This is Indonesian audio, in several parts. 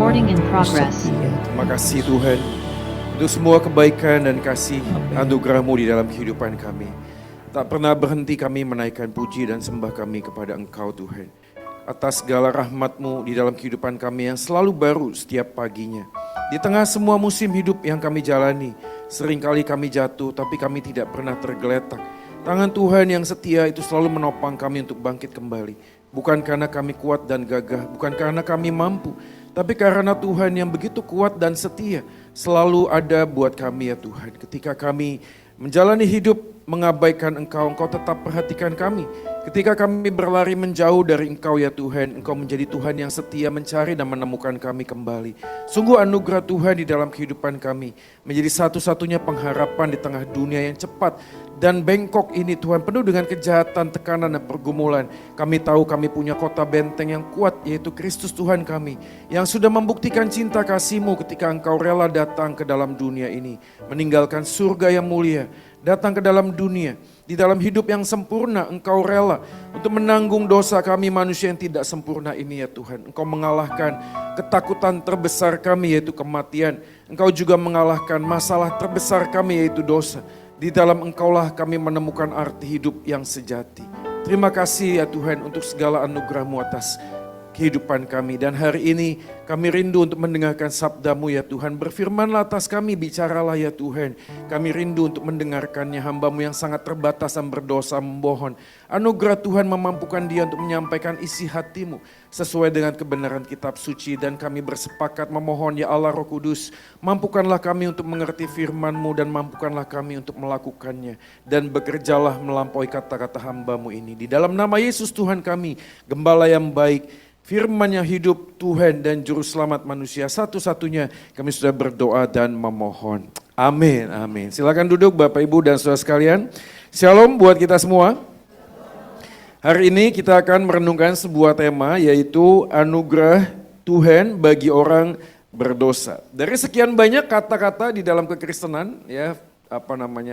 Recording in progress. Terima kasih Tuhan untuk semua kebaikan dan kasih anugerah-Mu di dalam kehidupan kami. Tak pernah berhenti kami menaikkan puji dan sembah kami kepada Engkau Tuhan. Atas segala rahmat-Mu di dalam kehidupan kami yang selalu baru setiap paginya. Di tengah semua musim hidup yang kami jalani, seringkali kami jatuh tapi kami tidak pernah tergeletak. Tangan Tuhan yang setia itu selalu menopang kami untuk bangkit kembali. Bukan karena kami kuat dan gagah, bukan karena kami mampu, tapi karena Tuhan yang begitu kuat dan setia selalu ada buat kami ya Tuhan. Ketika kami menjalani hidup mengabaikan Engkau, Engkau tetap perhatikan kami. Ketika kami berlari menjauh dari Engkau ya Tuhan, Engkau menjadi Tuhan yang setia mencari dan menemukan kami kembali. Sungguh anugerah Tuhan di dalam kehidupan kami menjadi satu-satunya pengharapan di tengah dunia yang cepat dan bengkok ini Tuhan, penuh dengan kejahatan, tekanan dan pergumulan. Kami tahu kami punya kota benteng yang kuat, yaitu Kristus Tuhan kami, yang sudah membuktikan cinta kasih-Mu ketika Engkau rela datang ke dalam dunia ini, meninggalkan surga yang mulia, datang ke dalam dunia. Di dalam hidup yang sempurna Engkau rela untuk menanggung dosa kami manusia yang tidak sempurna ini ya Tuhan. Engkau mengalahkan ketakutan terbesar kami yaitu kematian. Engkau juga mengalahkan masalah terbesar kami yaitu dosa. Di dalam Engkaulah kami menemukan arti hidup yang sejati. Terima kasih ya Tuhan untuk segala anugerah-Mu atas kehidupan kami. Dan hari ini kami rindu untuk mendengarkan sabda-Mu ya Tuhan. Berfirmanlah atas kami, bicaralah ya Tuhan. Kami rindu untuk mendengarkannya, hamba-Mu yang sangat terbatas dan berdosa memohon. Anugerah Tuhan memampukan dia untuk menyampaikan isi hati-Mu sesuai dengan kebenaran kitab suci. Dan kami bersepakat memohon ya Allah Roh Kudus, mampukanlah kami untuk mengerti firman-Mu dan mampukanlah kami untuk melakukannya. Dan bekerjalah melampaui kata-kata hamba-Mu ini. Di dalam nama Yesus Tuhan kami, Gembala yang baik, Firman yang hidup Tuhan dan Juru Selamat manusia satu-satunya, kami sudah berdoa dan memohon. Amin, amin. Silakan duduk Bapak Ibu dan saudara sekalian. Shalom buat kita semua. Hari ini kita akan merenungkan sebuah tema yaitu anugerah Tuhan bagi orang berdosa. Dari sekian banyak kata-kata di dalam kekristenan ya,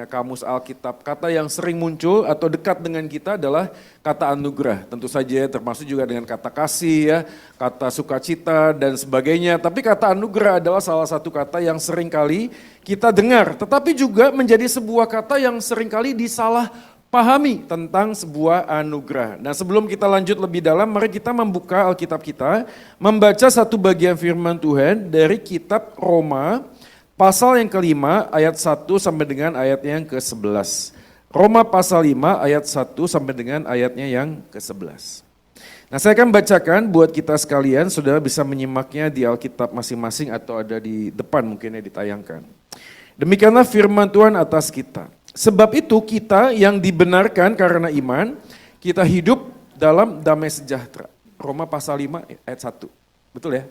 kamus Alkitab, kata yang sering muncul atau dekat dengan kita adalah kata anugerah. Tentu saja termasuk juga dengan kata kasih ya, kata sukacita dan sebagainya. Tapi kata anugerah adalah salah satu kata yang sering kali kita dengar. Tetapi juga menjadi sebuah kata yang sering kali disalah pahami tentang sebuah anugerah. Nah sebelum kita lanjut lebih dalam, mari kita membuka Alkitab kita, membaca satu bagian firman Tuhan dari kitab Roma, pasal yang kelima ayat 1 sampai dengan ayatnya yang ke-11. Roma pasal 5 ayat 1 sampai dengan ayatnya yang ke-11. Nah saya akan bacakan buat kita sekalian, saudara bisa menyimaknya di Alkitab masing-masing atau ada di depan mungkin ya ditayangkan. Demikianlah firman Tuhan atas kita. Sebab itu kita yang dibenarkan karena iman, kita hidup dalam damai sejahtera. Roma pasal 5 ayat 1. Betul ya?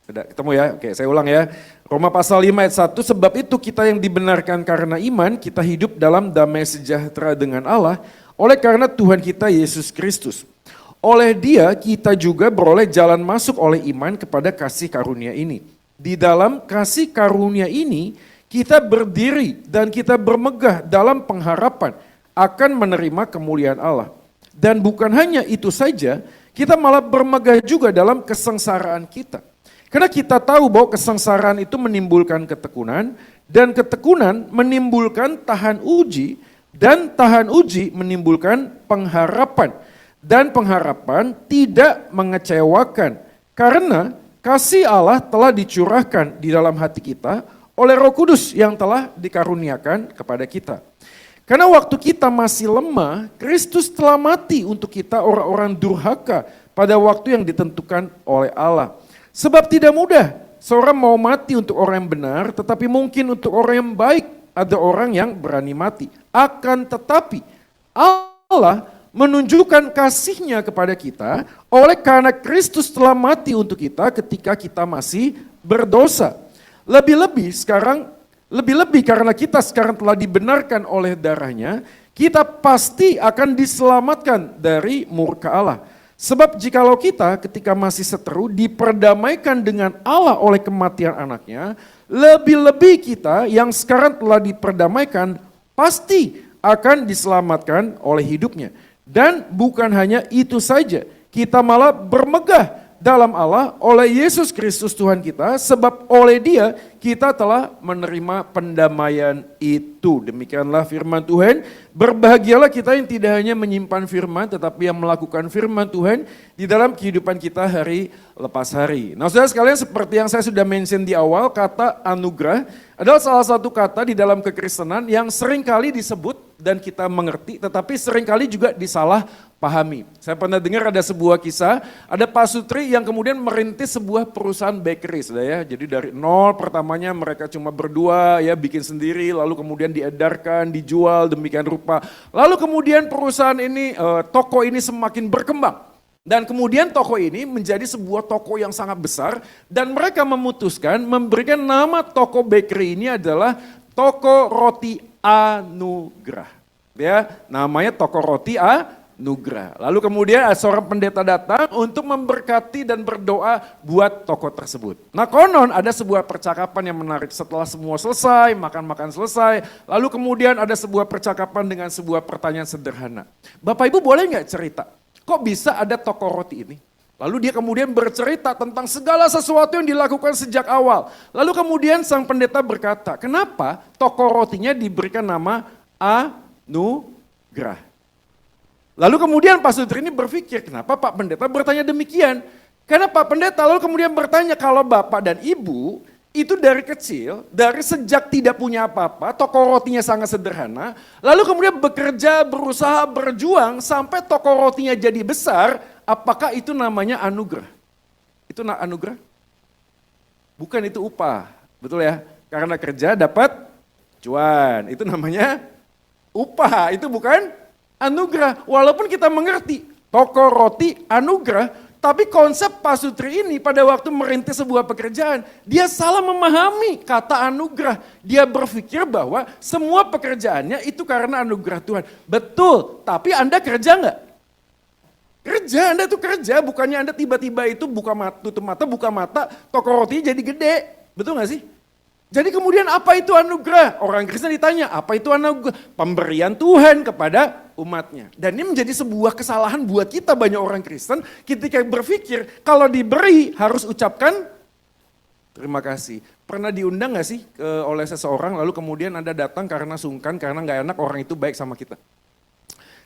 Sudah ketemu ya? Oke, saya ulang ya. Roma pasal 5 ayat 1, sebab itu kita yang dibenarkan karena iman, kita hidup dalam damai sejahtera dengan Allah, oleh karena Tuhan kita Yesus Kristus. Oleh Dia kita juga beroleh jalan masuk oleh iman kepada kasih karunia ini. Di dalam kasih karunia ini, kita berdiri dan kita bermegah dalam pengharapan akan menerima kemuliaan Allah. Dan bukan hanya itu saja, kita malah bermegah juga dalam kesengsaraan kita. Karena kita tahu bahwa kesengsaraan itu menimbulkan ketekunan, dan ketekunan menimbulkan tahan uji, dan tahan uji menimbulkan pengharapan. Dan pengharapan tidak mengecewakan, karena kasih Allah telah dicurahkan di dalam hati kita oleh Roh Kudus yang telah dikaruniakan kepada kita. Karena waktu kita masih lemah, Kristus telah mati untuk kita orang-orang durhaka pada waktu yang ditentukan oleh Allah. Sebab tidak mudah seorang mau mati untuk orang yang benar, tetapi mungkin untuk orang yang baik ada orang yang berani mati. Akan tetapi Allah menunjukkan kasih-Nya kepada kita oleh karena Kristus telah mati untuk kita ketika kita masih berdosa. Lebih-lebih karena kita sekarang telah dibenarkan oleh darah-Nya, kita pasti akan diselamatkan dari murka Allah. Sebab jikalau kita ketika masih seteru diperdamaikan dengan Allah oleh kematian anaknya, lebih-lebih kita yang sekarang telah diperdamaikan pasti akan diselamatkan oleh hidupnya. Dan bukan hanya itu saja, kita malah bermegah dalam Allah oleh Yesus Kristus Tuhan kita, sebab oleh Dia kita telah menerima pendamaian itu. Demikianlah firman Tuhan. Berbahagialah kita yang tidak hanya menyimpan firman, tetapi yang melakukan firman Tuhan di dalam kehidupan kita hari lepas hari. Nah, saudara sekalian, seperti yang saya sudah mention di awal, kata anugerah adalah salah satu kata di dalam kekristenan yang seringkali disebut dan kita mengerti, tetapi seringkali juga disalah pahami. Saya pernah dengar ada sebuah kisah, ada Pak Sutri yang kemudian merintis sebuah perusahaan bakery, saudara ya. Jadi dari nol pertamanya mereka cuma berdua ya, bikin sendiri, lalu kemudian diedarkan, dijual demikian rupa. Lalu kemudian perusahaan ini, toko ini semakin berkembang. Dan kemudian toko ini menjadi sebuah toko yang sangat besar dan mereka memutuskan memberikan nama toko bakery ini adalah Toko Roti Anugerah. Ya, namanya Toko Roti Anugerah. Lalu kemudian seorang pendeta datang untuk memberkati dan berdoa buat toko tersebut. Nah, konon ada sebuah percakapan yang menarik setelah semua selesai, makan-makan selesai. Lalu kemudian ada sebuah percakapan dengan sebuah pertanyaan sederhana. Bapak Ibu boleh nggak cerita? Kok bisa ada toko roti ini? Lalu dia kemudian bercerita tentang segala sesuatu yang dilakukan sejak awal. Lalu kemudian sang pendeta berkata, kenapa toko rotinya diberikan nama Anugerah? Lalu kemudian Pak Sutri ini berpikir, kenapa Pak Pendeta bertanya demikian? Karena Pak Pendeta lalu kemudian bertanya, kalau Bapak dan Ibu itu dari kecil, dari sejak tidak punya apa-apa, toko rotinya sangat sederhana, lalu kemudian bekerja, berusaha, berjuang sampai toko rotinya jadi besar, apakah itu namanya anugerah? Itu anugerah? Bukan, itu upah, betul ya? Karena kerja dapat cuan, itu namanya upah, itu bukan anugerah. Walaupun kita mengerti toko roti anugerah, tapi konsep Pak Sutri ini pada waktu merintis sebuah pekerjaan, dia salah memahami kata anugerah. Dia berpikir bahwa semua pekerjaannya itu karena anugerah Tuhan. Betul, tapi Anda kerja enggak? Kerja, Anda itu kerja, bukannya Anda tiba-tiba itu tutup mata, buka mata, toko roti jadi gede. Betul gak sih? Jadi kemudian apa itu anugerah? Orang Kristen ditanya, apa itu anugerah? Pemberian Tuhan kepada umatnya. Dan ini menjadi sebuah kesalahan buat kita banyak orang Kristen ketika berpikir kalau diberi harus ucapkan terima kasih. Pernah diundang gak sih oleh seseorang lalu kemudian Anda datang karena sungkan, karena gak enak orang itu baik sama kita.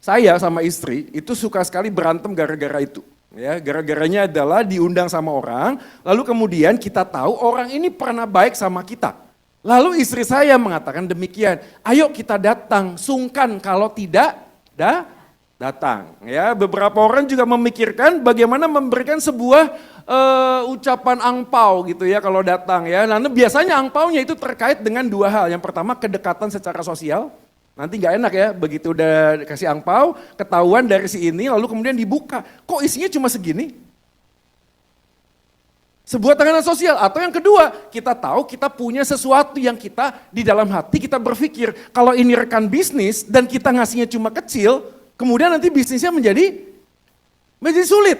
Saya sama istri itu suka sekali berantem gara-gara itu. Ya, gara-garanya adalah diundang sama orang, lalu kemudian kita tahu orang ini pernah baik sama kita. Lalu istri saya mengatakan demikian, ayo kita datang, sungkan kalau tidak datang. Ya, beberapa orang juga memikirkan bagaimana memberikan sebuah ucapan angpau gitu ya kalau datang ya. Nah, biasanya angpaunya itu terkait dengan dua hal. Yang pertama kedekatan secara sosial. Nanti nggak enak ya, begitu udah kasih angpau, ketahuan dari si ini, lalu kemudian dibuka. Kok isinya cuma segini? Sebuah tekanan sosial. Atau yang kedua, kita tahu kita punya sesuatu yang kita di dalam hati kita berpikir, kalau ini rekan bisnis dan kita ngasihnya cuma kecil, kemudian nanti bisnisnya menjadi sulit.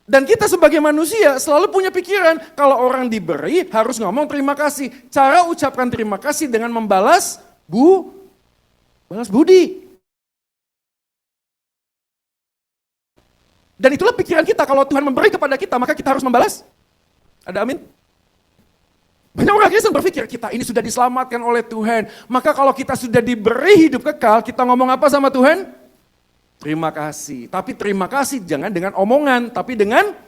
Dan kita sebagai manusia selalu punya pikiran, kalau orang diberi harus ngomong terima kasih. Cara ucapkan terima kasih dengan membalas balas budi. Dan itulah pikiran kita, kalau Tuhan memberi kepada kita, maka kita harus membalas. Ada amin? Banyak orang Kristen berpikir, kita ini sudah diselamatkan oleh Tuhan. Maka kalau kita sudah diberi hidup kekal, kita ngomong apa sama Tuhan? Terima kasih. Tapi terima kasih jangan dengan omongan, tapi dengan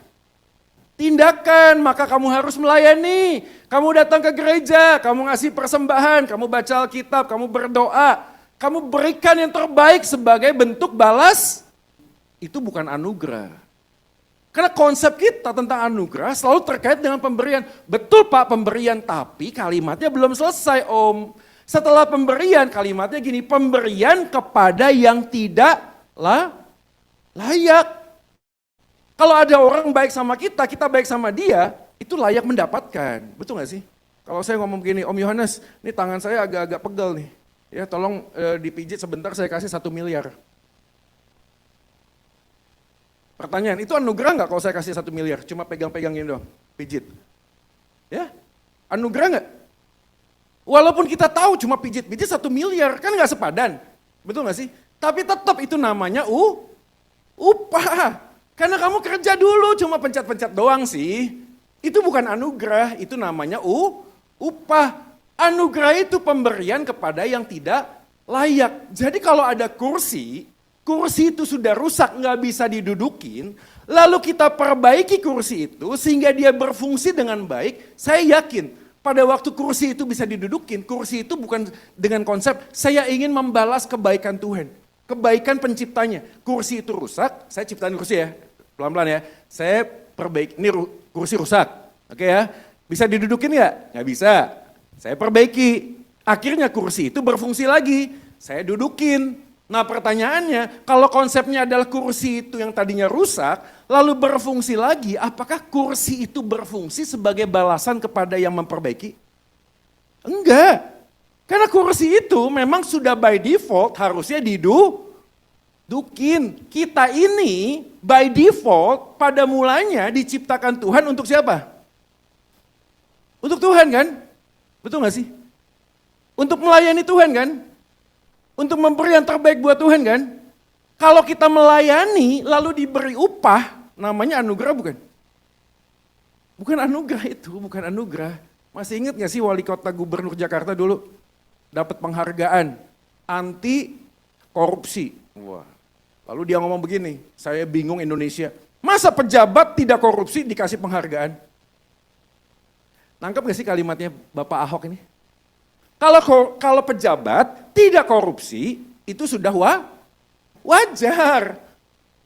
tindakan. Maka kamu harus melayani. Kamu datang ke gereja, kamu ngasih persembahan, kamu baca Alkitab, kamu berdoa. Kamu berikan yang terbaik sebagai bentuk balas, itu bukan anugerah. Karena konsep kita tentang anugerah selalu terkait dengan pemberian. Betul Pak, pemberian, tapi kalimatnya belum selesai Om. Setelah pemberian, kalimatnya gini, pemberian kepada yang tidak layak. Kalau ada orang baik sama kita baik sama dia, itu layak mendapatkan. Betul gak sih? Kalau saya ngomong begini, Om Yohanes, ini tangan saya agak-agak pegel nih. Ya tolong dipijit sebentar, saya kasih 1 miliar. Pertanyaan, itu anugerah nggak kalau saya kasih 1 miliar? Cuma pegang-pegangin doang, pijit. Ya, anugerah nggak? Walaupun kita tahu cuma pijit-pijit 1 miliar, kan nggak sepadan. Betul nggak sih? Tapi tetap itu namanya upah. Karena kamu kerja dulu, cuma pencet-pencet doang sih. Itu bukan anugerah, itu namanya upah. Anugerah itu pemberian kepada yang tidak layak. Jadi kalau ada kursi itu sudah rusak, nggak bisa didudukin, lalu kita perbaiki kursi itu sehingga dia berfungsi dengan baik, saya yakin pada waktu kursi itu bisa didudukin, kursi itu bukan dengan konsep saya ingin membalas kebaikan Tuhan, kebaikan penciptanya. Kursi itu rusak, saya ciptain kursi ya, pelan-pelan ya, saya perbaiki, ini kursi rusak, oke ya, bisa didudukin nggak? Nggak bisa, saya perbaiki, akhirnya kursi itu berfungsi lagi, saya dudukin. Nah pertanyaannya, kalau konsepnya adalah kursi itu yang tadinya rusak, lalu berfungsi lagi, apakah kursi itu berfungsi sebagai balasan kepada yang memperbaiki? Enggak. Karena kursi itu memang sudah by default harusnya didudukin. Kita ini by default pada mulanya diciptakan Tuhan untuk siapa? Untuk Tuhan kan? Betul gak sih? Untuk melayani Tuhan kan? Untuk memberi yang terbaik buat Tuhan kan? Kalau kita melayani lalu diberi upah, namanya anugerah bukan? Bukan anugerah itu, bukan anugerah. Masih ingat gak sih wali kota gubernur Jakarta dulu? Dapat penghargaan anti korupsi. Wah. Lalu dia ngomong begini, saya bingung Indonesia. Masa pejabat tidak korupsi dikasih penghargaan? Nangkep gak sih kalimatnya Bapak Ahok ini? Kalau pejabat tidak korupsi, itu sudah wajar.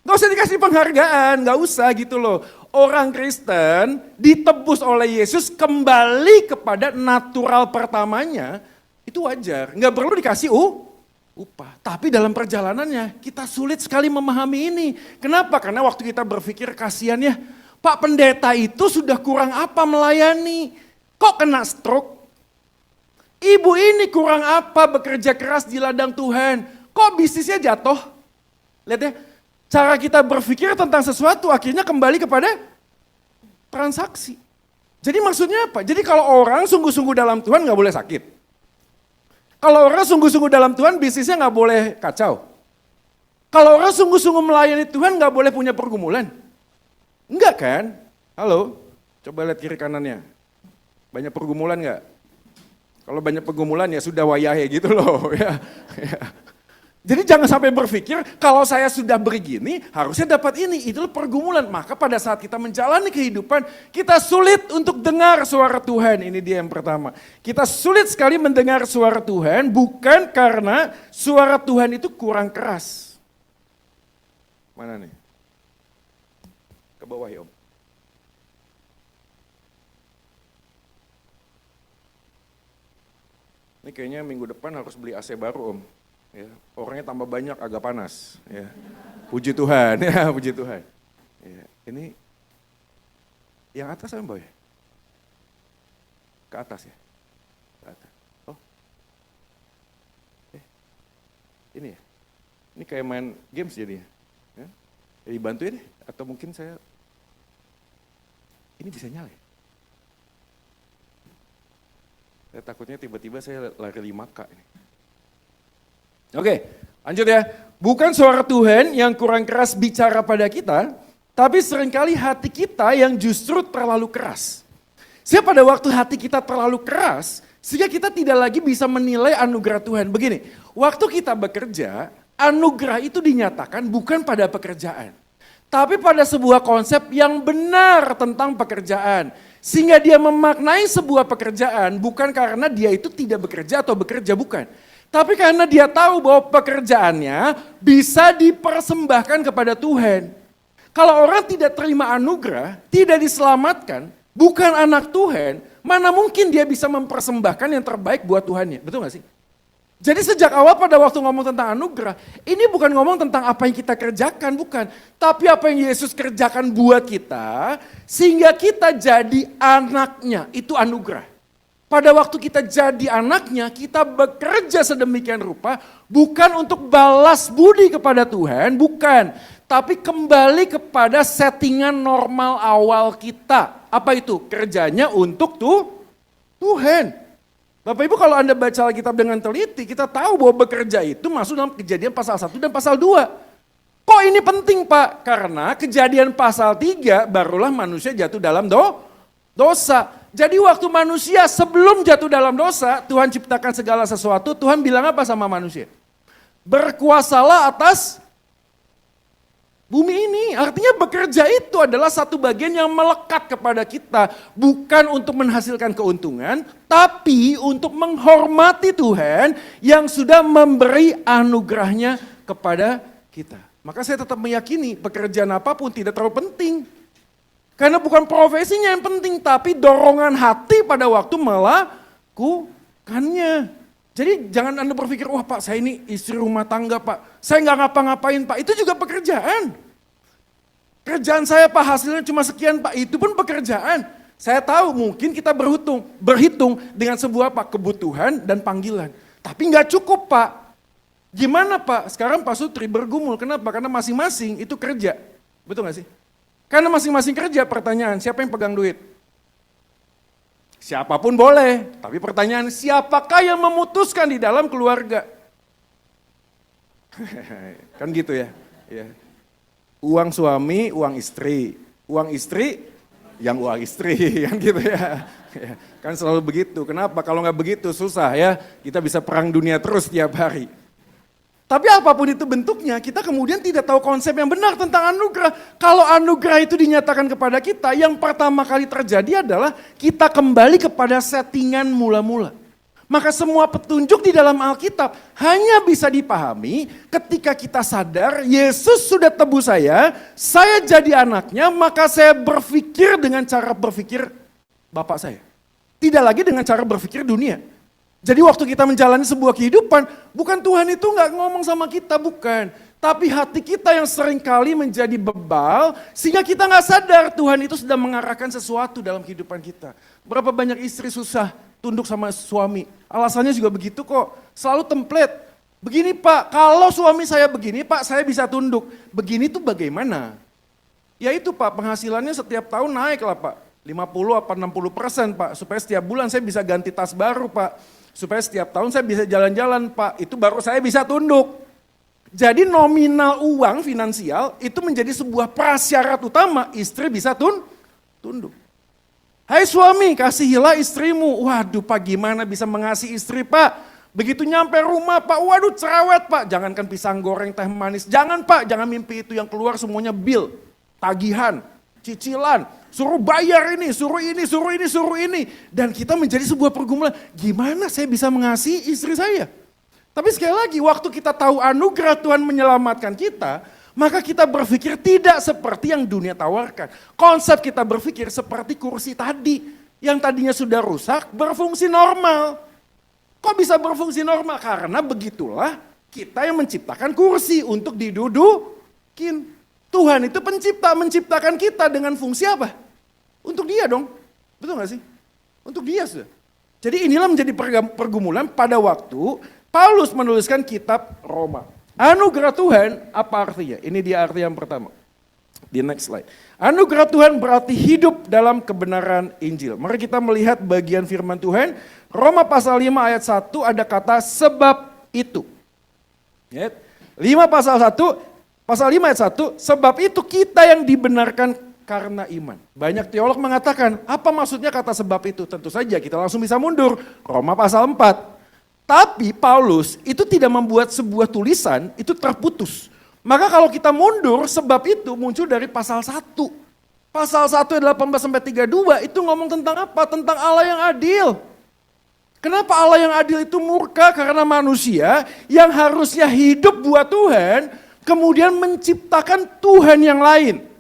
Gak usah dikasih penghargaan, gak usah gitu loh. Orang Kristen ditebus oleh Yesus kembali kepada natural pertamanya, itu wajar. Gak perlu dikasih upah. Tapi dalam perjalanannya kita sulit sekali memahami ini. Kenapa? Karena waktu kita berpikir kasihan ya, Pak Pendeta itu sudah kurang apa melayani. Kok kena stroke? Ibu ini kurang apa bekerja keras di ladang Tuhan. Kok bisnisnya jatuh? Lihat ya, cara kita berpikir tentang sesuatu akhirnya kembali kepada transaksi. Jadi maksudnya apa? Jadi kalau orang sungguh-sungguh dalam Tuhan gak boleh sakit. Kalau orang sungguh-sungguh dalam Tuhan bisnisnya gak boleh kacau. Kalau orang sungguh-sungguh melayani Tuhan gak boleh punya pergumulan. Enggak kan? Halo, coba lihat kiri kanannya. Banyak pergumulan gak? Kalau banyak pergumulan ya sudah wayahe gitu loh. Ya. Jadi jangan sampai berpikir kalau saya sudah begini harusnya dapat ini. Itu pergumulan. Maka pada saat kita menjalani kehidupan kita sulit untuk dengar suara Tuhan. Ini dia yang pertama. Kita sulit sekali mendengar suara Tuhan bukan karena suara Tuhan itu kurang keras. Mana nih? Ke bawah ya Om. Ini kayaknya minggu depan harus beli AC baru Om. Ya, orangnya tambah banyak agak panas. Ya. Puji Tuhan, ya puji Tuhan. Ya, ini yang atas apa ya? Ke atas ya? Ke atas. Oh, ini ya? Ini kayak main games jadinya. Ya? Jadi bantuin deh, atau mungkin saya, ini bisa nyala ya? Saya takutnya tiba-tiba saya lari 5K ini. Oke, lanjut ya. Bukan suara Tuhan yang kurang keras bicara pada kita, tapi seringkali hati kita yang justru terlalu keras. Sehingga pada waktu hati kita terlalu keras, sehingga kita tidak lagi bisa menilai anugerah Tuhan. Begini, waktu kita bekerja, anugerah itu dinyatakan bukan pada pekerjaan. Tapi pada sebuah konsep yang benar tentang pekerjaan. Sehingga dia memaknai sebuah pekerjaan bukan karena dia itu tidak bekerja atau bekerja, bukan. Tapi karena dia tahu bahwa pekerjaannya bisa dipersembahkan kepada Tuhan. Kalau orang tidak terima anugerah, tidak diselamatkan, bukan anak Tuhan, mana mungkin dia bisa mempersembahkan yang terbaik buat Tuhannya, betul gak sih? Jadi sejak awal pada waktu ngomong tentang anugerah, ini bukan ngomong tentang apa yang kita kerjakan, bukan. Tapi apa yang Yesus kerjakan buat kita, sehingga kita jadi anaknya, itu anugerah. Pada waktu kita jadi anaknya, kita bekerja sedemikian rupa, bukan untuk balas budi kepada Tuhan, bukan. Tapi kembali kepada settingan normal awal kita. Apa itu? Kerjanya untuk Tuhan. Bapak Ibu kalau Anda baca Alkitab dengan teliti, kita tahu bahwa bekerja itu masuk dalam Kejadian pasal 1 dan pasal 2. Kok ini penting Pak? Karena Kejadian pasal 3 barulah manusia jatuh dalam dosa. Jadi waktu manusia sebelum jatuh dalam dosa, Tuhan ciptakan segala sesuatu, Tuhan bilang apa sama manusia? Berkuasalah atas bumi ini. Artinya bekerja itu adalah satu bagian yang melekat kepada kita. Bukan untuk menghasilkan keuntungan, tapi untuk menghormati Tuhan yang sudah memberi anugerahnya kepada kita. Maka saya tetap meyakini pekerjaan apapun tidak terlalu penting. Karena bukan profesinya yang penting, tapi dorongan hati pada waktu melakukannya. Jadi jangan Anda berpikir, wah Pak saya ini istri rumah tangga Pak, saya nggak ngapa-ngapain Pak, itu juga pekerjaan. Kerjaan saya Pak hasilnya cuma sekian Pak, itu pun pekerjaan. Saya tahu mungkin kita berhitung dengan sebuah Pak kebutuhan dan panggilan. Tapi nggak cukup Pak. Gimana Pak? Sekarang Pak Sutri bergumul, kenapa? Karena masing-masing itu kerja, betul nggak sih? Karena masing-masing kerja, pertanyaan siapa yang pegang duit? Siapapun boleh, tapi pertanyaan siapakah yang memutuskan di dalam keluarga? Kan gitu ya. Uang suami, uang istri, yang uang istri, kan gitu ya. Kan selalu begitu, kenapa? Kalau nggak begitu susah ya, kita bisa perang dunia terus tiap hari. Tapi apapun itu bentuknya, kita kemudian tidak tahu konsep yang benar tentang anugerah. Kalau anugerah itu dinyatakan kepada kita, yang pertama kali terjadi adalah kita kembali kepada settingan mula-mula. Maka semua petunjuk di dalam Alkitab hanya bisa dipahami ketika kita sadar Yesus sudah tebus saya jadi anaknya, maka saya berpikir dengan cara berpikir Bapak saya. Tidak lagi dengan cara berpikir dunia. Jadi waktu kita menjalani sebuah kehidupan, bukan Tuhan itu nggak ngomong sama kita, bukan. Tapi hati kita yang seringkali menjadi bebal, sehingga kita nggak sadar Tuhan itu sedang mengarahkan sesuatu dalam kehidupan kita. Berapa banyak istri susah tunduk sama suami, alasannya juga begitu kok, selalu template. Begini Pak, kalau suami saya begini Pak, saya bisa tunduk. Begini tuh bagaimana? Ya itu Pak, penghasilannya setiap tahun naik lah Pak. 50 apa 60% Pak, supaya setiap bulan saya bisa ganti tas baru Pak. Supaya setiap tahun saya bisa jalan-jalan Pak, itu baru saya bisa tunduk. Jadi nominal uang finansial itu menjadi sebuah prasyarat utama istri bisa tunduk. Hai suami, kasihilah istrimu. Waduh Pak, gimana bisa mengasihi istri Pak? Begitu nyampe rumah Pak, waduh cerewet Pak. Jangankan pisang goreng, teh manis, jangan Pak, jangan mimpi itu yang keluar semuanya bill, tagihan, cicilan. Suruh bayar ini, suruh ini. Dan kita menjadi sebuah pergumulan, gimana saya bisa mengasihi istri saya? Tapi sekali lagi, waktu kita tahu anugerah Tuhan menyelamatkan kita, maka kita berpikir tidak seperti yang dunia tawarkan. Konsep kita berpikir seperti kursi tadi, yang tadinya sudah rusak, berfungsi normal. Kok bisa berfungsi normal? Karena begitulah kita yang menciptakan kursi untuk didudukin. Tuhan itu pencipta, menciptakan kita dengan fungsi apa? Untuk dia dong, betul gak sih? Untuk dia sudah. Jadi inilah menjadi pergumulan pada waktu Paulus menuliskan kitab Roma. Anugerah Tuhan apa artinya? Ini dia arti yang pertama. Di next slide. Anugerah Tuhan berarti hidup dalam kebenaran Injil. Mari kita melihat bagian firman Tuhan. Roma pasal 5 ayat 1 ada kata sebab itu. 5 pasal 1, pasal 5 ayat 1, sebab itu kita yang dibenarkan karena iman. Banyak teolog mengatakan, apa maksudnya kata sebab itu? Tentu saja kita langsung bisa mundur. Roma pasal 4. Tapi Paulus itu tidak membuat sebuah tulisan, itu terputus. Maka kalau kita mundur, sebab itu muncul dari pasal 1. Pasal 1 ayat 18-32 itu ngomong tentang apa? Tentang Allah yang adil. Kenapa Allah yang adil itu murka? Karena manusia yang harusnya hidup buat Tuhan, kemudian menciptakan Tuhan yang lain.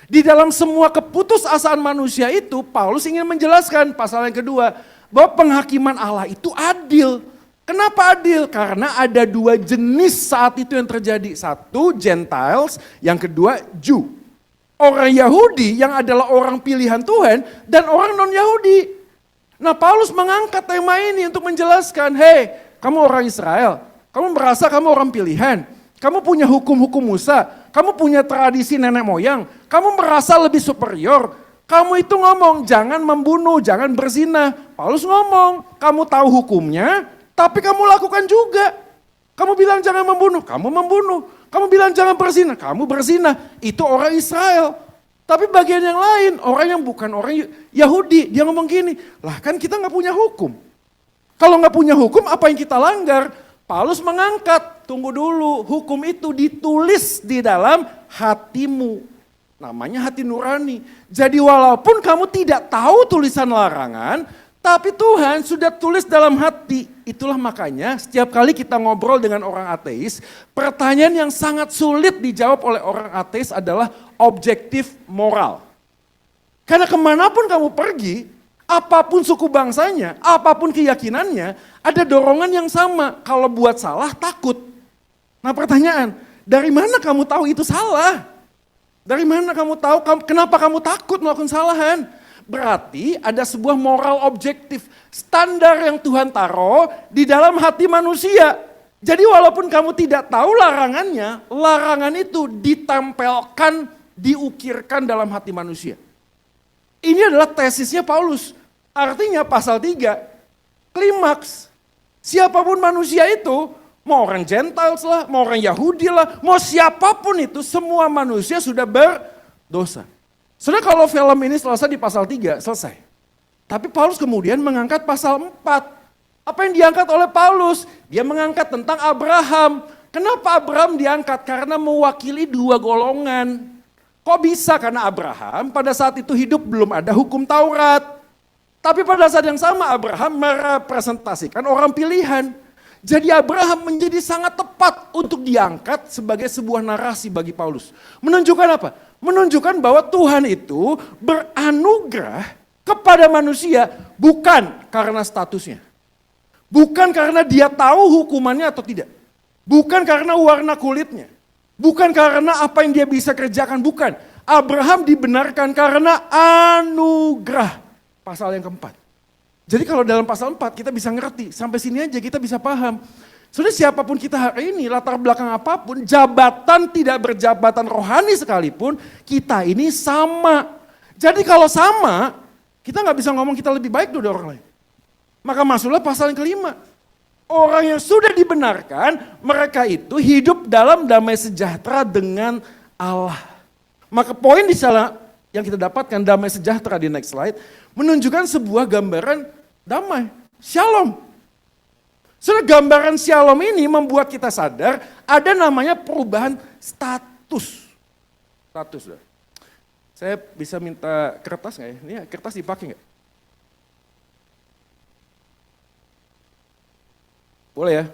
Di dalam semua keputusasaan manusia itu, Paulus ingin menjelaskan pasal yang kedua, bahwa penghakiman Allah itu adil. Kenapa adil? Karena ada dua jenis saat itu yang terjadi. Satu, Gentiles, yang kedua, Jew. Orang Yahudi yang adalah orang pilihan Tuhan, dan orang non-Yahudi. Nah Paulus mengangkat tema ini untuk menjelaskan, hei kamu orang Israel, kamu merasa kamu orang pilihan. Kamu punya hukum-hukum Musa, kamu punya tradisi nenek moyang, kamu merasa lebih superior. Kamu itu ngomong, jangan membunuh, jangan berzina. Paulus ngomong, kamu tahu hukumnya, tapi kamu lakukan juga. Kamu bilang jangan membunuh, kamu membunuh. Kamu bilang jangan berzina, kamu berzina. Itu orang Israel. Tapi bagian yang lain, orang yang bukan orang Yahudi, dia ngomong gini, lah kan kita nggak punya hukum. Kalau nggak punya hukum, apa yang kita langgar? Paulus mengangkat, tunggu dulu, hukum itu ditulis di dalam hatimu. Namanya hati nurani. Jadi walaupun kamu tidak tahu tulisan larangan, tapi Tuhan sudah tulis dalam hati. Itulah makanya setiap kali kita ngobrol dengan orang ateis, pertanyaan yang sangat sulit dijawab oleh orang ateis adalah objektif moral. Karena kemanapun kamu pergi, apapun suku bangsanya, apapun keyakinannya, ada dorongan yang sama. Kalau buat salah, takut. Nah pertanyaan, dari mana kamu tahu itu salah? Dari mana kamu tahu, kenapa kamu takut melakukan kesalahan? Berarti ada sebuah moral objektif, standar yang Tuhan taruh di dalam hati manusia. Jadi walaupun kamu tidak tahu larangannya, larangan itu ditempelkan, diukirkan dalam hati manusia. Ini adalah tesisnya Paulus. Artinya pasal 3, klimaks. Siapapun manusia itu, mau orang Gentiles lah, mau orang Yahudi lah, mau siapapun itu, semua manusia sudah berdosa. Sebenarnya kalau film ini selesai di pasal 3, selesai. Tapi Paulus kemudian mengangkat pasal 4. Apa yang diangkat oleh Paulus? Dia mengangkat tentang Abraham. Kenapa Abraham diangkat? Karena mewakili dua golongan. Kok bisa? Karena Abraham pada saat itu hidup belum ada hukum Taurat. Tapi pada saat yang sama Abraham merepresentasikan orang pilihan. Jadi Abraham menjadi sangat tepat untuk diangkat sebagai sebuah narasi bagi Paulus. Menunjukkan apa? Menunjukkan bahwa Tuhan itu beranugerah kepada manusia bukan karena statusnya. Bukan karena dia tahu hukumannya atau tidak. Bukan karena warna kulitnya. Bukan karena apa yang dia bisa kerjakan, bukan. Abraham dibenarkan karena anugerah. Pasal yang keempat. Jadi kalau dalam pasal 4 kita bisa ngerti, sampai sini aja kita bisa paham. Sudah siapapun kita hari ini, latar belakang apapun, jabatan tidak berjabatan rohani sekalipun, kita ini sama. Jadi kalau sama, kita nggak bisa ngomong kita lebih baik dari orang lain. Maka masuklah pasal yang kelima. Orang yang sudah dibenarkan, mereka itu hidup dalam damai sejahtera dengan Allah. Maka poin di sana yang kita dapatkan damai sejahtera di next slide, menunjukkan sebuah gambaran damai, shalom. Soalnya gambaran shalom ini membuat kita sadar ada namanya perubahan status. Status. Saya bisa minta kertas nggak ya? Ini kertas dipakai nggak? Boleh ya?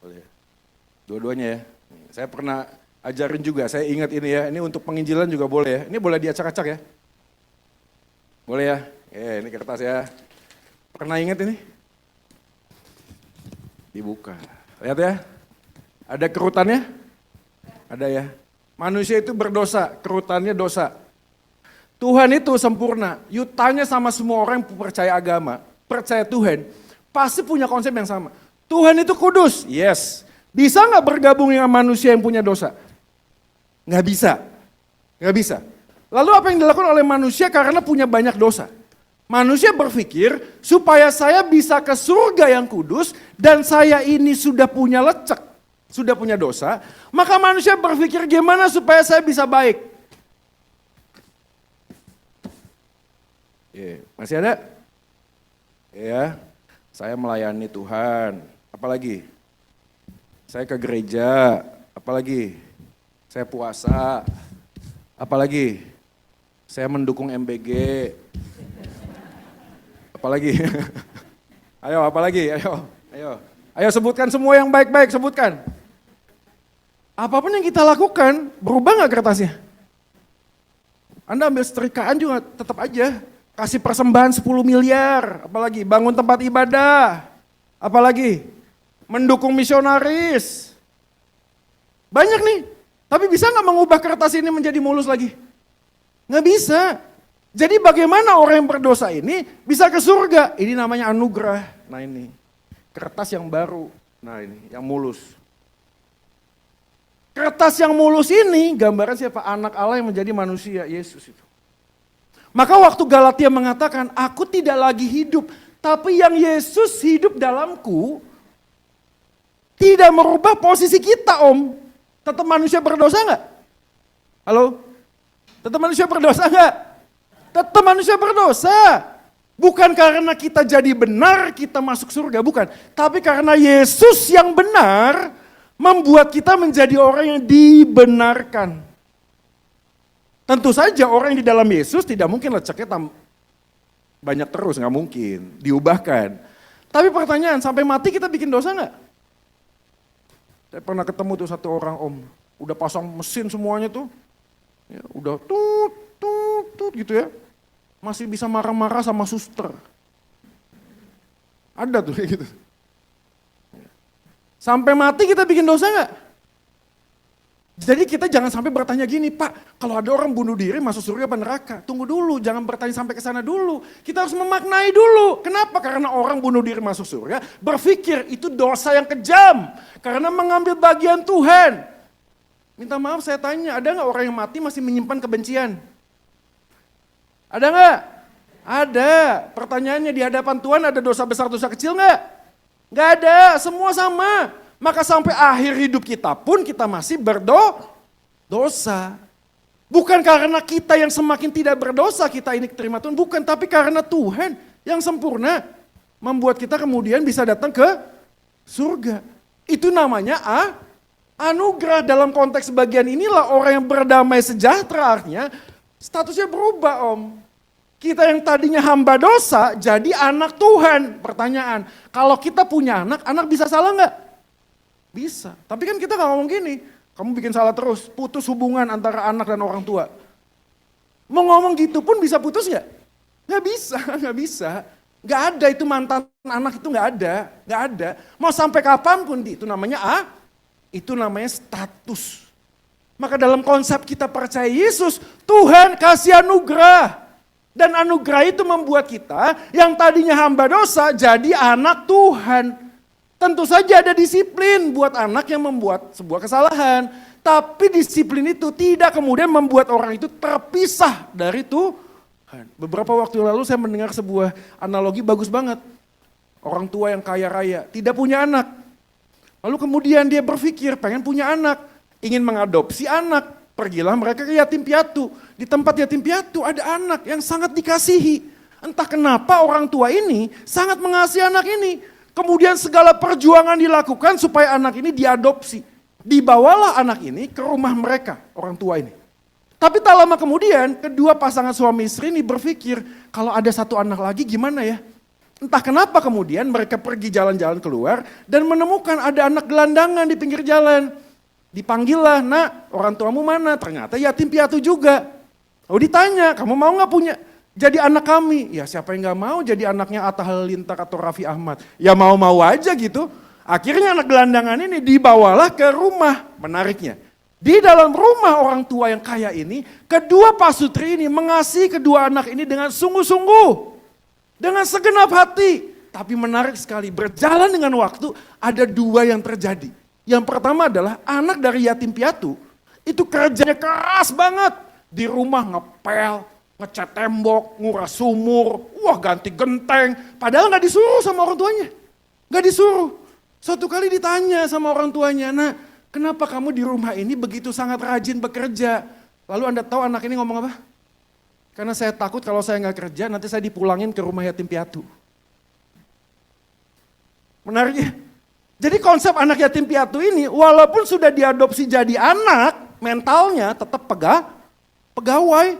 Boleh. Dua-duanya ya. Saya pernah ajarin juga, saya ingat ini ya. Ini untuk penginjilan juga boleh ya. Ini boleh diacak-acak ya? Boleh ya? Ini kertas ya. Pernah ingat ini? Dibuka. Lihat ya. Ada kerutannya? Ada ya. Manusia itu berdosa, kerutannya dosa. Tuhan itu sempurna. You tanya sama semua orang yang percaya agama, percaya Tuhan, pasti punya konsep yang sama. Tuhan itu kudus, yes. Bisa gak bergabung dengan manusia yang punya dosa? Gak bisa. Gak bisa. Lalu apa yang dilakukan oleh manusia karena punya banyak dosa? Manusia berpikir supaya saya bisa ke surga yang kudus dan saya ini sudah punya lecek, sudah punya dosa, maka manusia berpikir gimana supaya saya bisa baik. Masih ada? Ya, saya melayani Tuhan, apalagi? Saya ke gereja, apalagi? Saya puasa, apalagi? Saya mendukung MBG. Apalagi? Ayo, apalagi? Ayo sebutkan semua yang baik-baik, sebutkan. Apapun yang kita lakukan, berubah gak kertasnya? Anda ambil setrikaan juga tetap aja. Kasih persembahan 10 miliar, apalagi? Bangun tempat ibadah, apalagi? Mendukung misionaris. Banyak nih, tapi bisa gak mengubah kertas ini menjadi mulus lagi? Gak bisa. Jadi bagaimana orang yang berdosa ini bisa ke surga? Ini namanya anugerah. Nah ini, kertas yang baru. Nah ini, yang mulus. Kertas yang mulus ini gambaran siapa? Anak Allah yang menjadi manusia, Yesus itu. Maka waktu Galatia mengatakan, aku tidak lagi hidup, tapi yang Yesus hidup dalamku, tidak merubah posisi kita om. Tetap manusia berdosa nggak? Halo? Tetap manusia berdosa nggak? Tetap manusia berdosa. Bukan karena kita jadi benar, kita masuk surga, bukan. Tapi karena Yesus yang benar, membuat kita menjadi orang yang dibenarkan. Tentu saja orang yang di dalam Yesus tidak mungkin leceknya banyak terus, nggak mungkin. Diubahkan. Tapi pertanyaan, sampai mati kita bikin dosa nggak? Saya pernah ketemu tuh satu orang om, udah pasang mesin semuanya tuh. Ya, udah tut gitu ya. Masih bisa marah-marah sama suster. Ada tuh kayak gitu. Sampai mati kita bikin dosa nggak? Jadi kita jangan sampai bertanya gini, Pak, kalau ada orang bunuh diri masuk surga apa neraka? Tunggu dulu, jangan bertanya sampai ke sana dulu. Kita harus memaknai dulu. Kenapa? Karena orang bunuh diri masuk surga, berpikir itu dosa yang kejam. Karena mengambil bagian Tuhan. Minta maaf saya tanya, ada nggak orang yang mati masih menyimpan kebencian? Ada nggak? Ada. Pertanyaannya di hadapan Tuhan ada dosa besar, dosa kecil nggak? Nggak ada, semua sama. Maka sampai akhir hidup kita pun kita masih berdosa. Bukan karena kita yang semakin tidak berdosa kita ini terima Tuhan, bukan. Tapi karena Tuhan yang sempurna membuat kita kemudian bisa datang ke surga. Itu namanya anugerah. Dalam konteks bagian inilah orang yang berdamai sejahtera artinya statusnya berubah om. Kita yang tadinya hamba dosa jadi anak Tuhan. Pertanyaan, kalau kita punya anak bisa salah nggak? Bisa, tapi kan kita gak ngomong gini, kamu bikin salah terus, putus hubungan antara anak dan orang tua. Mau ngomong gitu pun bisa putus gak? Gak bisa, gak bisa. Gak ada itu mantan anak itu gak ada. Mau sampai kapanpun itu namanya itu namanya status. Maka dalam konsep kita percaya Yesus, Tuhan kasih anugerah. Dan anugerah itu membuat kita yang tadinya hamba dosa jadi anak Tuhan. Tentu saja ada disiplin buat anak yang membuat sebuah kesalahan. Tapi disiplin itu tidak kemudian membuat orang itu terpisah dari Tuhan. Beberapa waktu lalu saya mendengar sebuah analogi bagus banget. Orang tua yang kaya raya tidak punya anak. Lalu kemudian dia berpikir pengen punya anak. Ingin mengadopsi anak. Pergilah mereka ke yatim piatu. Di tempat yatim piatu ada anak yang sangat dikasihi. Entah kenapa orang tua ini sangat mengasihi anak ini. Kemudian segala perjuangan dilakukan supaya anak ini diadopsi. Dibawalah anak ini ke rumah mereka, orang tua ini. Tapi tak lama kemudian, kedua pasangan suami istri ini berpikir, kalau ada satu anak lagi gimana ya? Entah kenapa kemudian mereka pergi jalan-jalan keluar dan menemukan ada anak gelandangan di pinggir jalan. Dipanggillah, nak orang tuamu mana? Ternyata yatim piatu juga. Lalu ditanya, kamu mau gak punya? Jadi anak kami, ya siapa yang gak mau jadi anaknya Atta Halilintar atau Raffi Ahmad. Ya mau-mau aja gitu. Akhirnya anak gelandangan ini dibawalah ke rumah, menariknya. Di dalam rumah orang tua yang kaya ini, kedua pasutri ini mengasihi kedua anak ini dengan sungguh-sungguh. Dengan segenap hati. Tapi menarik sekali, berjalan dengan waktu ada dua yang terjadi. Yang pertama adalah anak dari yatim piatu, itu kerjanya keras banget. Di rumah ngepel, ngecat tembok, nguras sumur, wah ganti genteng. Padahal gak disuruh sama orang tuanya. Gak disuruh. Suatu kali ditanya sama orang tuanya, nah kenapa kamu di rumah ini begitu sangat rajin bekerja? Lalu Anda tahu anak ini ngomong apa? Karena saya takut kalau saya gak kerja nanti saya dipulangin ke rumah yatim piatu. Menariknya. Jadi konsep anak yatim piatu ini walaupun sudah diadopsi jadi anak, mentalnya tetap pegawai.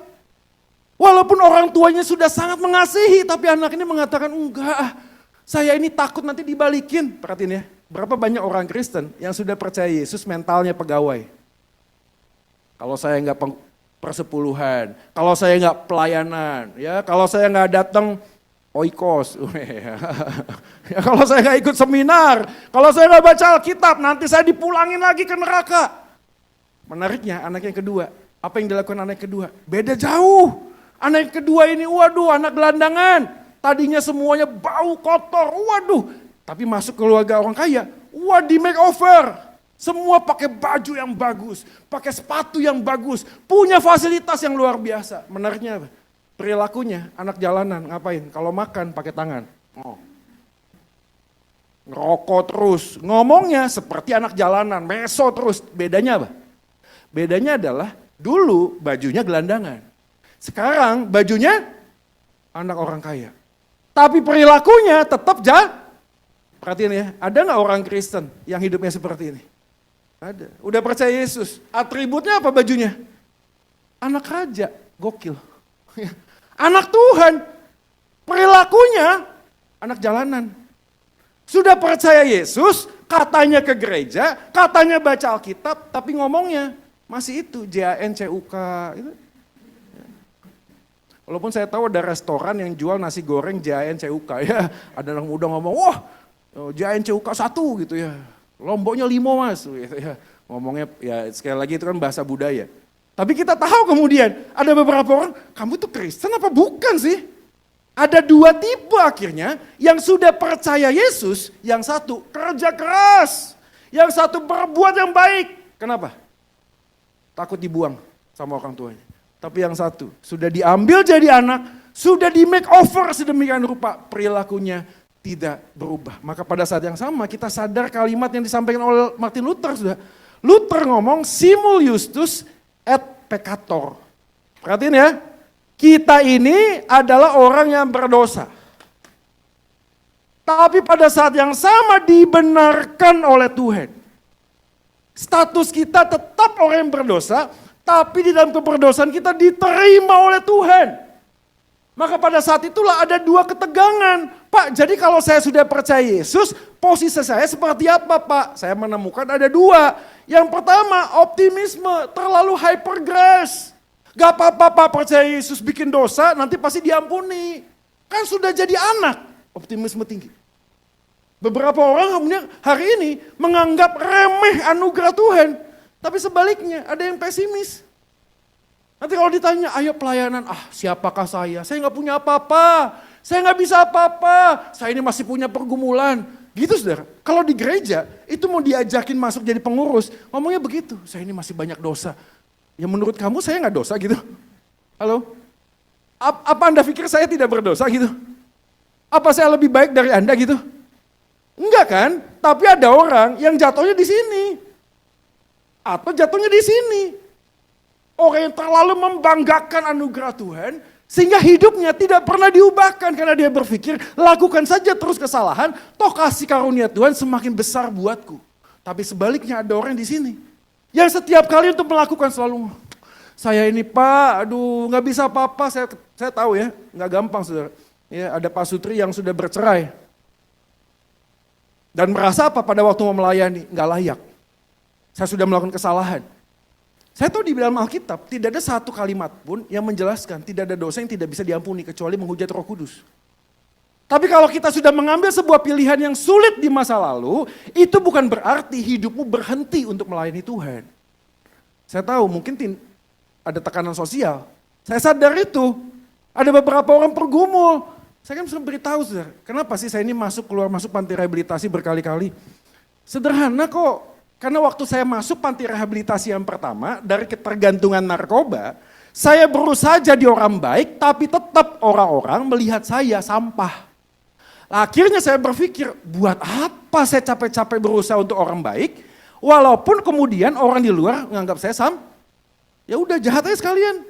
Walaupun orang tuanya sudah sangat mengasihi, tapi anak ini mengatakan, enggak, saya ini takut nanti dibalikin. Perhatiin ya, berapa banyak orang Kristen yang sudah percaya Yesus mentalnya pegawai. Kalau saya enggak persepuluhan, kalau saya enggak pelayanan, ya kalau saya enggak datang oikos, ya, kalau saya enggak ikut seminar, kalau saya enggak baca Alkitab, nanti saya dipulangin lagi ke neraka. Menariknya anak yang kedua, apa yang dilakukan anak yang kedua? Beda jauh. Anak yang kedua ini, waduh anak gelandangan. Tadinya semuanya bau kotor, waduh. Tapi masuk keluarga orang kaya, wah di makeover. Semua pakai baju yang bagus, pakai sepatu yang bagus. Punya fasilitas yang luar biasa. Menariknya apa? Perilakunya anak jalanan ngapain? Kalau makan pakai tangan. Oh. ngerokok terus, ngomongnya seperti anak jalanan, meso terus. Bedanya apa? Bedanya adalah dulu bajunya gelandangan. Sekarang bajunya anak orang kaya. Tapi perilakunya tetap perhatiin ya, ada nggak orang Kristen yang hidupnya seperti ini? Ada. Udah percaya Yesus. Atributnya apa bajunya? Anak raja, gokil. Anak Tuhan, perilakunya anak jalanan. Sudah percaya Yesus, katanya ke gereja, katanya baca Alkitab, tapi ngomongnya masih itu, JANCUK. Itu. Walaupun saya tahu ada restoran yang jual nasi goreng JANCUK ya. Ada anak muda ngomong, wah JANCUK 1 gitu ya. Lomboknya 5 mas, gitu ya. Ngomongnya ya sekali lagi itu kan bahasa budaya. Tapi kita tahu kemudian ada beberapa orang, kamu tuh Kristen apa bukan sih? Ada 2 tipe akhirnya, yang sudah percaya Yesus, yang satu kerja keras, yang satu berbuat yang baik. Kenapa? Takut dibuang sama orang tuanya. Tapi yang satu sudah diambil jadi anak, sudah di make over sedemikian rupa, perilakunya tidak berubah. Maka pada saat yang sama kita sadar kalimat yang disampaikan oleh Martin Luther sudah. Luther ngomong simul justus et peccator. Perhatiin ya. Kita ini adalah orang yang berdosa. Tapi pada saat yang sama dibenarkan oleh Tuhan. Status kita tetap orang yang berdosa, tapi di dalam keberdosaan kita diterima oleh Tuhan. Maka pada saat itulah ada 2 ketegangan. Pak, jadi kalau saya sudah percaya Yesus, posisi saya seperti apa Pak? Saya menemukan ada 2. Yang pertama, optimisme, terlalu hyper grace. Gak apa-apa Pak percaya Yesus bikin dosa, nanti pasti diampuni. Kan sudah jadi anak, optimisme tinggi. Beberapa orang kemudian hari ini menganggap remeh anugerah Tuhan. Tapi sebaliknya ada yang pesimis. Nanti kalau ditanya, ayo pelayanan, siapakah saya? Saya gak punya apa-apa, saya gak bisa apa-apa, saya ini masih punya pergumulan. Gitu saudara, kalau di gereja itu mau diajakin masuk jadi pengurus, ngomongnya begitu, saya ini masih banyak dosa. Ya menurut kamu saya nggak dosa gitu? Halo? Apa Anda pikir saya tidak berdosa gitu? Apa saya lebih baik dari Anda gitu? Enggak kan? Tapi ada orang yang jatuhnya di sini. Atau jatuhnya di sini. Orang yang terlalu membanggakan anugerah Tuhan, sehingga hidupnya tidak pernah diubahkan karena dia berpikir, lakukan saja terus kesalahan, toh kasih karunia Tuhan semakin besar buatku. Tapi sebaliknya ada orang di sini. Yang setiap kali untuk melakukan selalu, saya ini Pak, aduh nggak bisa apa-apa, saya tahu ya, nggak gampang saudara. Ya, ada Pak Sutri yang sudah bercerai. Dan merasa apa pada waktu mau melayani, nggak layak. Saya sudah melakukan kesalahan. Saya tahu di dalam Alkitab tidak ada satu kalimat pun yang menjelaskan tidak ada dosa yang tidak bisa diampuni kecuali menghujat Roh Kudus. Tapi kalau kita sudah mengambil sebuah pilihan yang sulit di masa lalu, itu bukan berarti hidupmu berhenti untuk melayani Tuhan. Saya tahu mungkin ada tekanan sosial. Saya sadar itu. Ada beberapa orang pergumul. Saya kan sudah beritahu, saudara. Kenapa sih saya ini keluar masuk panti rehabilitasi berkali-kali? Sederhana kok. Karena waktu saya masuk panti rehabilitasi yang pertama, dari ketergantungan narkoba, saya berusaha jadi orang baik, tapi tetap orang-orang melihat saya sampah. Akhirnya saya berpikir, buat apa saya capek-capek berusaha untuk orang baik, walaupun kemudian orang di luar menganggap saya ya udah jahat aja sekalian.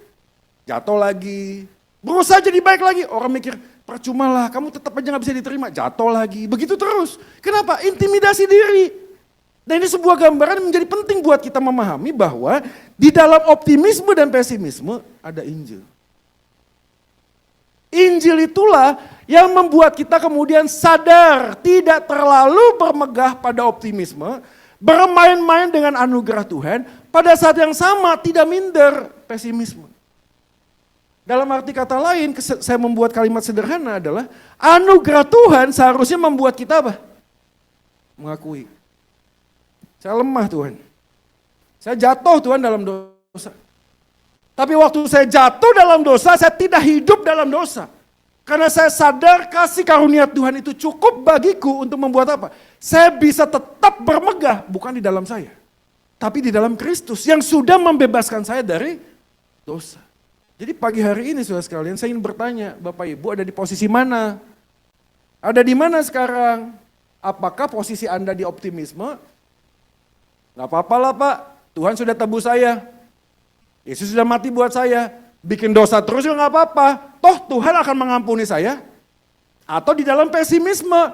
Jatuh lagi, berusaha jadi baik lagi, orang mikir, percuma lah, kamu tetap aja gak bisa diterima, jatuh lagi, begitu terus. Kenapa? Intimidasi diri. Dan ini sebuah gambaran yang menjadi penting buat kita memahami bahwa di dalam optimisme dan pesimisme ada Injil. Injil itulah yang membuat kita kemudian sadar tidak terlalu bermegah pada optimisme, bermain-main dengan anugerah Tuhan, pada saat yang sama tidak minder pesimisme. Dalam arti kata lain, saya membuat kalimat sederhana adalah anugerah Tuhan seharusnya membuat kita apa? Mengakui. Saya lemah Tuhan. Saya jatuh Tuhan dalam dosa. Tapi waktu saya jatuh dalam dosa, saya tidak hidup dalam dosa. Karena saya sadar kasih karunia Tuhan itu cukup bagiku untuk membuat apa? Saya bisa tetap bermegah, bukan di dalam saya. Tapi di dalam Kristus yang sudah membebaskan saya dari dosa. Jadi pagi hari ini saudara sekalian, saya ingin bertanya, Bapak Ibu ada di posisi mana? Ada di mana sekarang? Apakah posisi Anda di optimisme? Gak apa-apa lah Pak, Tuhan sudah tebus saya. Yesus sudah mati buat saya. Bikin dosa terus juga gak apa-apa. Toh Tuhan akan mengampuni saya. Atau di dalam pesimisme.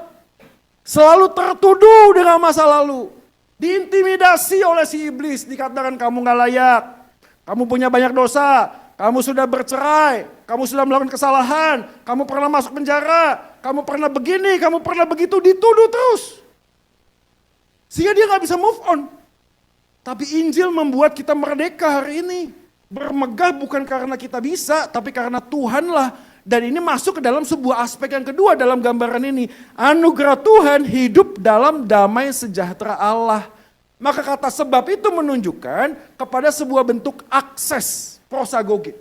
Selalu tertuduh dengan masa lalu. Diintimidasi oleh si iblis. Dikatakan kamu gak layak. Kamu punya banyak dosa. Kamu sudah bercerai. Kamu sudah melakukan kesalahan. Kamu pernah masuk penjara. Kamu pernah begini, kamu pernah begitu. Dituduh terus. Sehingga dia gak bisa move on. Tapi Injil membuat kita merdeka hari ini. Bermegah bukan karena kita bisa, tapi karena Tuhanlah. Dan ini masuk ke dalam sebuah aspek yang kedua dalam gambaran ini. Anugerah Tuhan hidup dalam damai sejahtera Allah. Maka kata sebab itu menunjukkan kepada sebuah bentuk akses, prosagoge.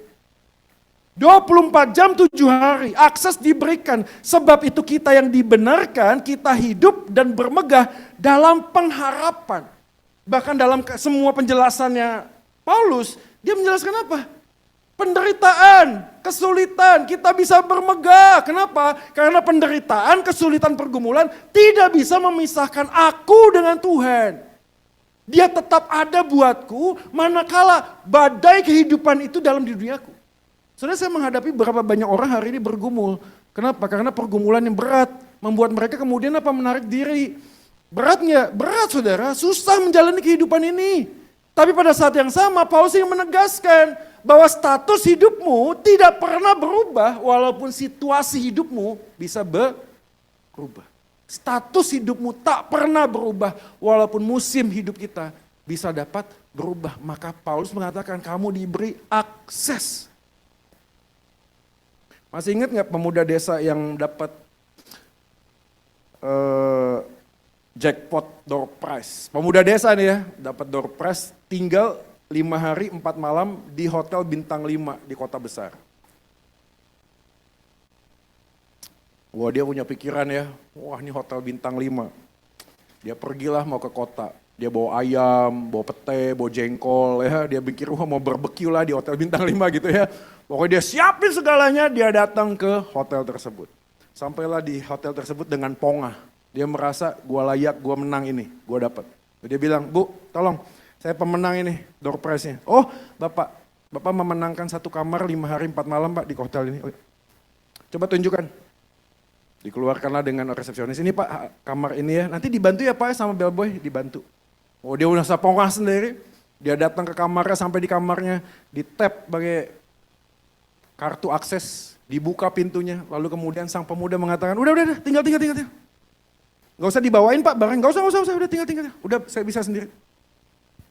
24 jam 7 hari, akses diberikan. Sebab itu kita yang dibenarkan, kita hidup dan bermegah dalam pengharapan. Bahkan dalam semua penjelasannya Paulus, dia menjelaskan apa? Penderitaan, kesulitan, kita bisa bermegah. Kenapa? Karena penderitaan, kesulitan, pergumulan tidak bisa memisahkan aku dengan Tuhan. Dia tetap ada buatku, manakala badai kehidupan itu dalam duniaku. Saudara, saya menghadapi berapa banyak orang hari ini bergumul. Kenapa? Karena pergumulan yang berat membuat mereka kemudian apa? Menarik diri. Berat nggak? Berat saudara, susah menjalani kehidupan ini. Tapi pada saat yang sama Paulus yang menegaskan bahwa status hidupmu tidak pernah berubah walaupun situasi hidupmu bisa berubah. Status hidupmu tak pernah berubah walaupun musim hidup kita bisa dapat berubah. Maka Paulus mengatakan kamu diberi akses. Masih ingat nggak pemuda desa yang dapat jackpot door prize? Pemuda desa nih ya, dapat door prize, tinggal 5 hari 4 malam di hotel bintang 5 di kota besar. Wah, dia punya pikiran ya, wah ini hotel bintang 5. Dia pergilah mau ke kota, dia bawa ayam, bawa pete, bawa jengkol ya, dia pikir wah mau barbeque lah di hotel bintang 5 gitu ya. Pokoknya dia siapin segalanya, dia datang ke hotel tersebut. Sampailah di hotel tersebut dengan pongah. Dia merasa gua layak, gua menang ini, gua dapat. Dia bilang, "Bu, tolong, saya pemenang ini, door prize-nya." "Oh, Bapak memenangkan 1 kamar 5 hari 4 malam Pak di hotel ini." "Oh, coba tunjukkan." Dikeluarkanlah dengan resepsionis, "Ini Pak kamar ini ya, nanti dibantu ya Pak ya sama bellboy." Dibantu. Oh, dia udah sepongah sendiri. Dia datang ke kamarnya, sampai di kamarnya di tap pakai kartu akses, dibuka pintunya, lalu kemudian sang pemuda mengatakan, udah, tinggal. Gak usah dibawain Pak barang, gak usah, udah tinggal. Udah saya bisa sendiri.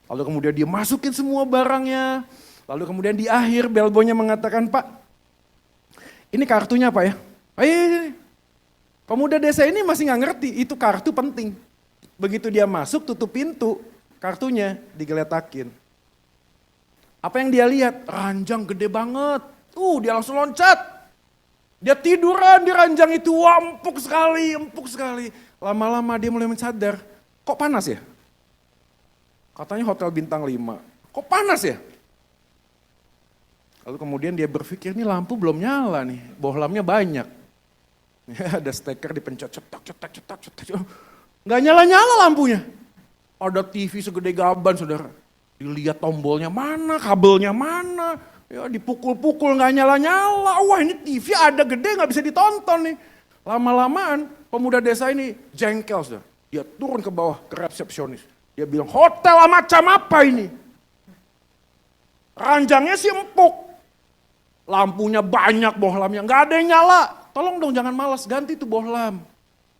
Lalu kemudian dia masukin semua barangnya, lalu kemudian di akhir bellboynya mengatakan, "Pak, ini kartunya Pak ya." Ayo. Pemuda desa ini masih gak ngerti, itu kartu penting. Begitu dia masuk, tutup pintu, kartunya digeletakin. Apa yang dia lihat? Ranjang gede banget. Dia langsung loncat. Dia tiduran di ranjang itu, wah empuk sekali. Lama-lama dia mulai mensadar, kok panas ya? Katanya hotel bintang 5, kok panas ya? Lalu kemudian dia berpikir, ini lampu belum nyala nih, bohlamnya banyak. Ada steker dipencet, cetak. Nggak nyala-nyala lampunya. Ada TV segede gaban saudara. Dilihat tombolnya mana, kabelnya mana. Ya dipukul-pukul nggak nyala-nyala. Wah ini TV ada gede nggak bisa ditonton nih. Lama-lamaan pemuda desa ini jengkel saudara. Dia turun ke bawah ke resepsionis. Dia bilang hotel macam apa ini? Ranjangnya sih empuk. Lampunya banyak, bohlamnya nggak ada yang nyala. Tolong dong jangan malas, ganti tuh bohlam.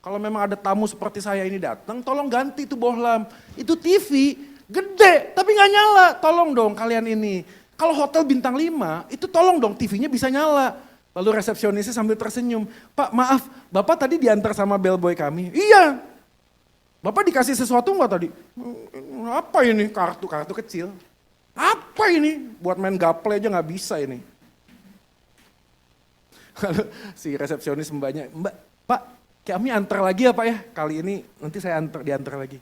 Kalau memang ada tamu seperti saya ini datang, tolong ganti tuh bohlam. Itu TV gede tapi nggak nyala. Tolong dong kalian ini. Kalau hotel bintang 5, itu tolong dong TV-nya bisa nyala. Lalu resepsionisnya sambil tersenyum, "Pak maaf, Bapak tadi diantar sama bellboy kami." "Iya." "Bapak dikasih sesuatu nggak tadi?" "Apa ini? Kartu kecil." "Apa ini? Buat main gaple aja nggak bisa ini." Lalu si resepsionis mbaknya, "Mbak, Pak kami antar lagi ya Pak ya? Kali ini nanti saya diantar lagi."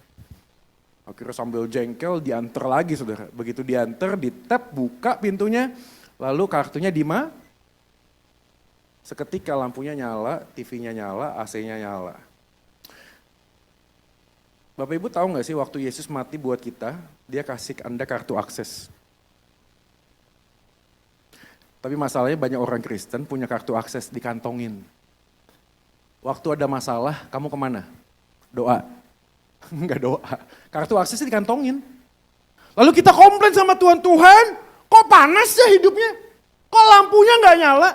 Akhirnya sambil jengkel diantar lagi saudara. Begitu diantar, di tap, buka pintunya, lalu kartunya seketika lampunya nyala, TV-nya nyala, AC-nya nyala. Bapak Ibu tahu nggak sih waktu Yesus mati buat kita, dia kasih Anda kartu akses. Tapi masalahnya banyak orang Kristen punya kartu akses dikantongin. Waktu ada masalah, kamu kemana? Doa. Enggak doa. Kartu aksesnya dikantongin. Lalu kita komplain sama Tuhan, Tuhan kok panas ya hidupnya? Kok lampunya nggak nyala?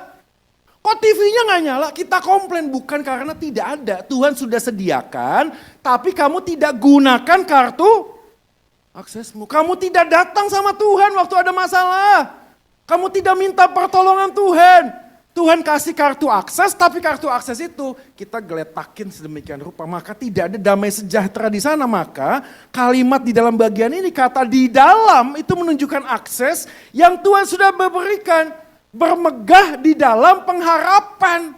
Kok TV-nya nggak nyala? Kita komplain bukan karena tidak ada. Tuhan sudah sediakan, tapi kamu tidak gunakan kartu aksesmu. Kamu tidak datang sama Tuhan waktu ada masalah. Kamu tidak minta pertolongan Tuhan. Tuhan kasih kartu akses, tapi kartu akses itu kita geletakin sedemikian rupa. Maka tidak ada damai sejahtera di sana. Maka kalimat di dalam bagian ini, kata di dalam itu menunjukkan akses yang Tuhan sudah berikan. Bermegah di dalam pengharapan.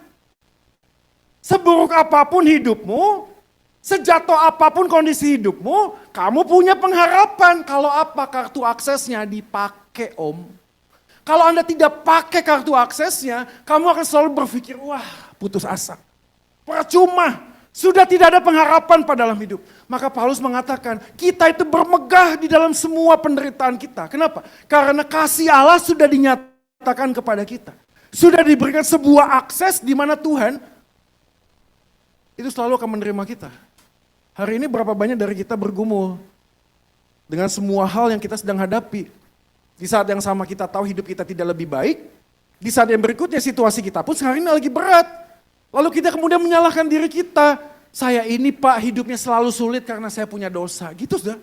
Seburuk apapun hidupmu, sejatuh apapun kondisi hidupmu, kamu punya pengharapan. Kalau apa? Kartu aksesnya dipakai, Om. Kalau Anda tidak pakai kartu aksesnya, kamu akan selalu berpikir, wah putus asa. Percuma, sudah tidak ada pengharapan pada dalam hidup. Maka Paulus mengatakan, kita itu bermegah di dalam semua penderitaan kita. Kenapa? Karena kasih Allah sudah dinyatakan kepada kita. Sudah diberikan sebuah akses di mana Tuhan itu selalu akan menerima kita. Hari ini berapa banyak dari kita bergumul dengan semua hal yang kita sedang hadapi. Di saat yang sama kita tahu hidup kita tidak lebih baik. Di saat yang berikutnya situasi kita pun sekarang ini lagi berat. Lalu kita kemudian menyalahkan diri kita. Saya ini Pak hidupnya selalu sulit karena saya punya dosa. Gitu sudah.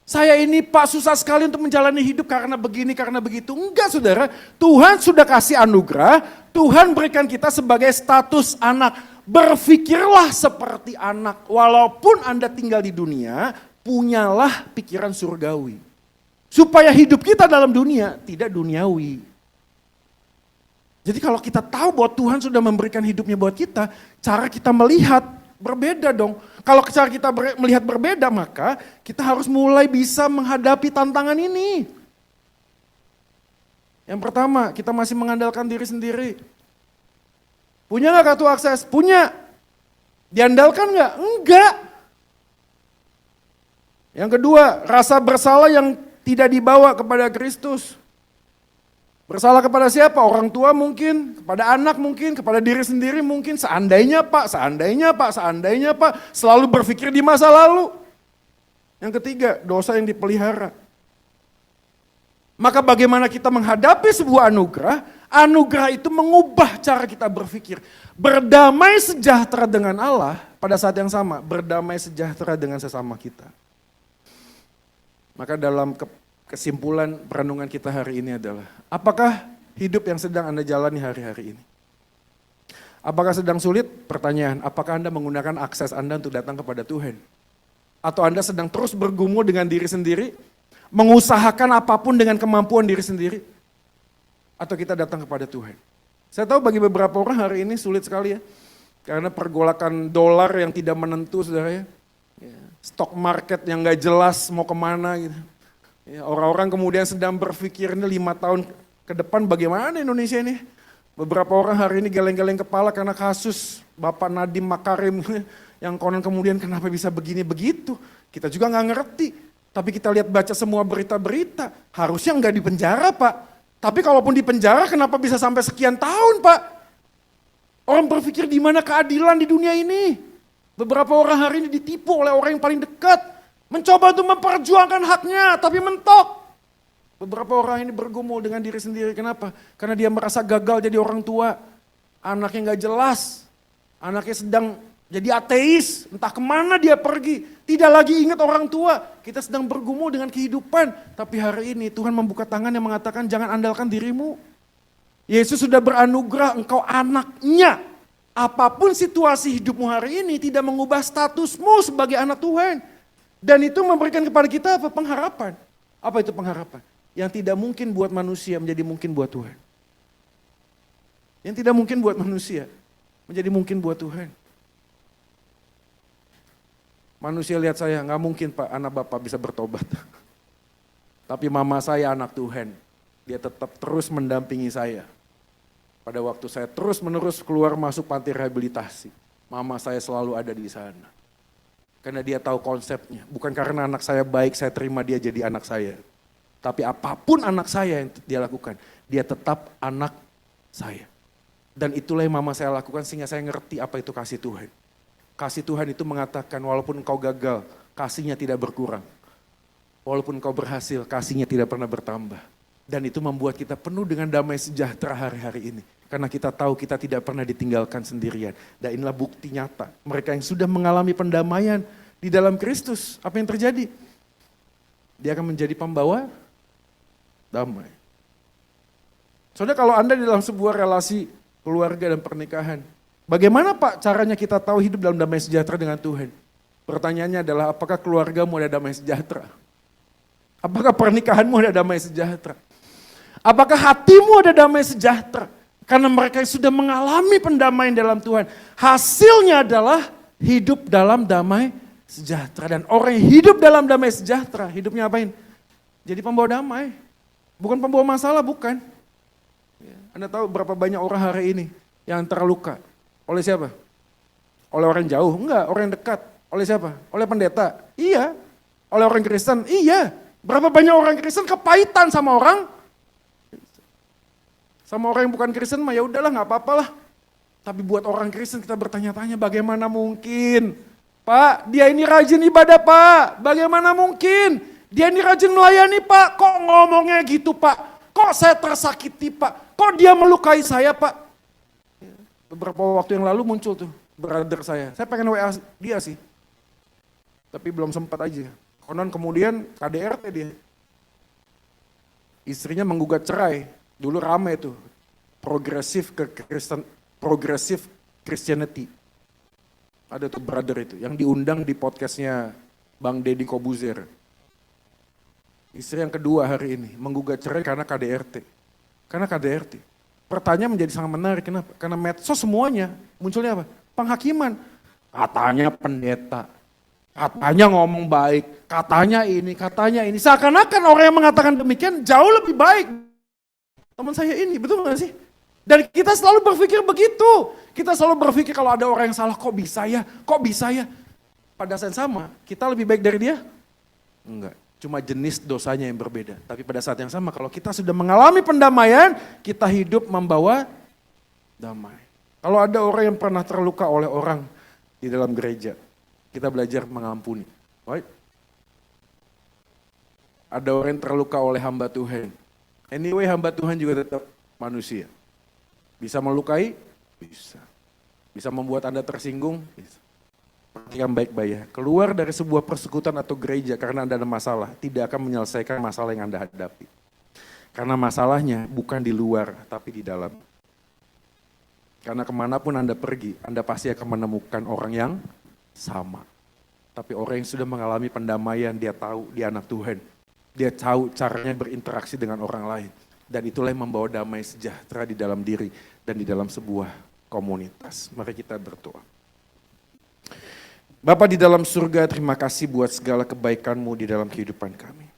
Saya ini Pak susah sekali untuk menjalani hidup karena begini, karena begitu. Enggak saudara, Tuhan sudah kasih anugerah, Tuhan berikan kita sebagai status anak. Berpikirlah seperti anak, walaupun Anda tinggal di dunia, punyalah pikiran surgawi. Supaya hidup kita dalam dunia tidak duniawi. Jadi kalau kita tahu bahwa Tuhan sudah memberikan hidupnya buat kita, cara kita melihat berbeda dong. Kalau cara kita melihat berbeda, maka kita harus mulai bisa menghadapi tantangan ini. Yang pertama, kita masih mengandalkan diri sendiri. Punya gak kartu akses? Punya. Diandalkan gak? Enggak. Yang kedua, rasa bersalah yang tidak dibawa kepada Kristus. Bersalah kepada siapa? Orang tua mungkin, kepada anak mungkin, kepada diri sendiri mungkin. Seandainya Pak, selalu berpikir di masa lalu. Yang ketiga, dosa yang dipelihara. Maka bagaimana kita menghadapi sebuah anugerah? Anugerah itu mengubah cara kita berpikir. Berdamai sejahtera dengan Allah, pada saat yang sama, berdamai sejahtera dengan sesama kita. Maka dalam kesimpulan perenungan kita hari ini adalah, apakah hidup yang sedang Anda jalani hari-hari ini? Apakah sedang sulit? Pertanyaan, apakah Anda menggunakan akses Anda untuk datang kepada Tuhan? Atau Anda sedang terus bergumul dengan diri sendiri, mengusahakan apapun dengan kemampuan diri sendiri? Atau kita datang kepada Tuhan? Saya tahu bagi beberapa orang hari ini sulit sekali ya, karena pergolakan dolar yang tidak menentu saudara ya, stok market yang gak jelas mau kemana gitu. Ya, orang-orang kemudian sedang berpikir ini 5 tahun ke depan bagaimana Indonesia ini. Beberapa orang hari ini geleng-geleng kepala karena kasus Bapak Nadiem Makarim yang konon kemudian kenapa bisa begini begitu. Kita juga nggak ngerti. Tapi kita lihat baca semua berita-berita. Harusnya nggak di penjara Pak. Tapi kalaupun di penjara kenapa bisa sampai sekian tahun Pak? Orang berpikir di mana keadilan di dunia ini. Beberapa orang hari ini ditipu oleh orang yang paling dekat. Mencoba untuk memperjuangkan haknya, tapi mentok. Beberapa orang ini bergumul dengan diri sendiri. Kenapa? Karena dia merasa gagal jadi orang tua. Anaknya gak jelas. Anaknya sedang jadi ateis. Entah kemana dia pergi. Tidak lagi ingat orang tua. Kita sedang bergumul dengan kehidupan. Tapi hari ini Tuhan membuka tangan yang mengatakan jangan andalkan dirimu. Yesus sudah beranugerah engkau anaknya. Apapun situasi hidupmu hari ini tidak mengubah statusmu sebagai anak Tuhan. Dan itu memberikan kepada kita apa? Pengharapan. Apa itu pengharapan? Yang tidak mungkin buat manusia menjadi mungkin buat Tuhan. Yang tidak mungkin buat manusia menjadi mungkin buat Tuhan. Manusia lihat saya, nggak mungkin Pak anak Bapak bisa bertobat. Tapi mama saya anak Tuhan. Dia tetap terus mendampingi saya. Pada waktu saya terus menerus keluar masuk panti rehabilitasi. Mama saya selalu ada di sana. Karena dia tahu konsepnya. Bukan karena anak saya baik, saya terima dia jadi anak saya. Tapi apapun anak saya yang dia lakukan, dia tetap anak saya. Dan itulah yang mama saya lakukan sehingga saya ngerti apa itu kasih Tuhan. Kasih Tuhan itu mengatakan walaupun engkau gagal, kasihnya tidak berkurang. Walaupun engkau berhasil, kasihnya tidak pernah bertambah. Dan itu membuat kita penuh dengan damai sejahtera hari-hari ini. Karena kita tahu kita tidak pernah ditinggalkan sendirian. Dan inilah bukti nyata. Mereka yang sudah mengalami pendamaian di dalam Kristus. Apa yang terjadi? Dia akan menjadi pembawa damai. Saudara, kalau Anda di dalam sebuah relasi keluarga dan pernikahan, bagaimana Pak caranya kita tahu hidup dalam damai sejahtera dengan Tuhan? Pertanyaannya adalah apakah keluargamu ada damai sejahtera? Apakah pernikahanmu ada damai sejahtera? Apakah hatimu ada damai sejahtera? Karena mereka yang sudah mengalami pendamaian dalam Tuhan. Hasilnya adalah hidup dalam damai sejahtera. Dan orang yang hidup dalam damai sejahtera, hidupnya apain? Jadi pembawa damai. Bukan pembawa masalah, bukan. Anda tahu berapa banyak orang hari ini yang terluka? Oleh siapa? Oleh orang jauh? Enggak, orang yang dekat. Oleh siapa? Oleh pendeta? Iya. Oleh orang Kristen? Iya. Berapa banyak orang Kristen kepahitan sama orang yang bukan Kristen mah ya udahlah nggak apa-apalah. Tapi buat orang Kristen kita bertanya-tanya bagaimana mungkin? Pak, dia ini rajin ibadah Pak. Bagaimana mungkin? Dia ini rajin melayani Pak. Kok ngomongnya gitu Pak? Kok saya tersakiti Pak? Kok dia melukai saya Pak? Beberapa waktu yang lalu muncul tuh brother saya. Saya pengen WA dia sih. Tapi belum sempat aja. Konon kemudian KDRT dia. Istrinya menggugat cerai. Dulu rame tuh, progresif Christianity. Ada tuh brother itu, yang diundang di podcastnya Bang Deddy Kobuzer. Istri yang kedua hari ini, menggugat cerai karena KDRT. Karena KDRT. Pertanyaan menjadi sangat menarik, kenapa? Karena medsos semuanya, munculnya apa? Penghakiman. Katanya pendeta, katanya ngomong baik, katanya ini. Seakan-akan orang yang mengatakan demikian jauh lebih baik. Teman saya ini, betul gak sih? Dan kita selalu berpikir begitu. Kita selalu berpikir kalau ada orang yang salah, kok bisa ya? Pada saat yang sama, kita lebih baik dari dia? Enggak, cuma jenis dosanya yang berbeda. Tapi pada saat yang sama, kalau kita sudah mengalami pendamaian, kita hidup membawa damai. Kalau ada orang yang pernah terluka oleh orang di dalam gereja, kita belajar mengampuni. Right? Ada orang yang terluka oleh hamba Tuhan. Anyway, hamba Tuhan juga tetap manusia. Bisa melukai? Bisa. Bisa membuat Anda tersinggung? Bisa. Perhatikan baik-baik ya. Keluar dari sebuah persekutuan atau gereja karena Anda ada masalah, tidak akan menyelesaikan masalah yang Anda hadapi. Karena masalahnya bukan di luar, tapi di dalam. Karena kemanapun Anda pergi, Anda pasti akan menemukan orang yang sama. Tapi orang yang sudah mengalami pendamaian, dia tahu dia anak Tuhan. Dia tahu caranya berinteraksi dengan orang lain. Dan itulah yang membawa damai sejahtera di dalam diri dan di dalam sebuah komunitas. Mari kita berdoa. Bapa di dalam surga, terima kasih buat segala kebaikan-Mu di dalam kehidupan kami.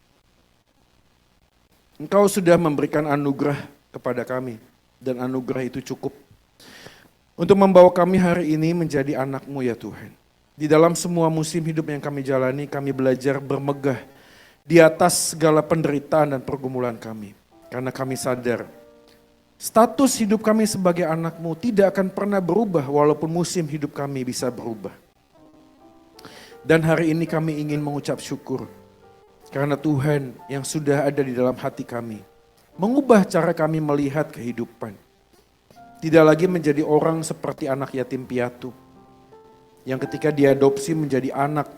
Engkau sudah memberikan anugerah kepada kami. Dan anugerah itu cukup untuk membawa kami hari ini menjadi anak-Mu ya Tuhan. Di dalam semua musim hidup yang kami jalani, kami belajar bermegah di atas segala penderitaan dan pergumulan kami. Karena kami sadar, status hidup kami sebagai anak-Mu tidak akan pernah berubah walaupun musim hidup kami bisa berubah. Dan hari ini kami ingin mengucap syukur. Karena Tuhan yang sudah ada di dalam hati kami, mengubah cara kami melihat kehidupan. Tidak lagi menjadi orang seperti anak yatim piatu, yang ketika diadopsi menjadi anak,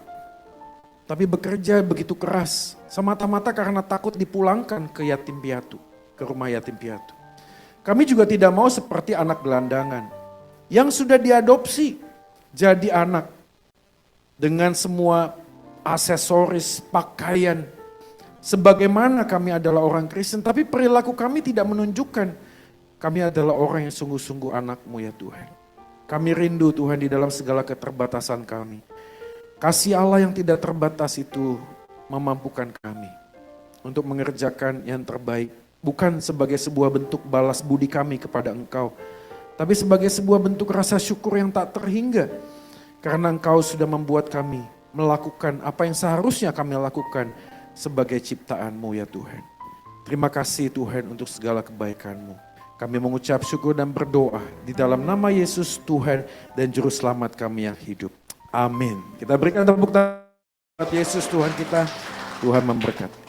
tapi bekerja begitu keras, semata-mata karena takut dipulangkan ke yatim piatu, ke rumah yatim piatu. Kami juga tidak mau seperti anak gelandangan, yang sudah diadopsi jadi anak, dengan semua aksesoris, pakaian, sebagaimana kami adalah orang Kristen, tapi perilaku kami tidak menunjukkan kami adalah orang yang sungguh-sungguh anak-Mu ya Tuhan. Kami rindu Tuhan di dalam segala keterbatasan kami. Kasih Allah yang tidak terbatas itu memampukan kami untuk mengerjakan yang terbaik. Bukan sebagai sebuah bentuk balas budi kami kepada Engkau, tapi sebagai sebuah bentuk rasa syukur yang tak terhingga. Karena Engkau sudah membuat kami melakukan apa yang seharusnya kami lakukan sebagai ciptaan-Mu ya Tuhan. Terima kasih Tuhan untuk segala kebaikan-Mu. Kami mengucap syukur dan berdoa di dalam nama Yesus Tuhan dan Juru Selamat kami yang hidup. Amin. Kita berikan tepuk tangan buat Yesus Tuhan kita. Tuhan memberkati.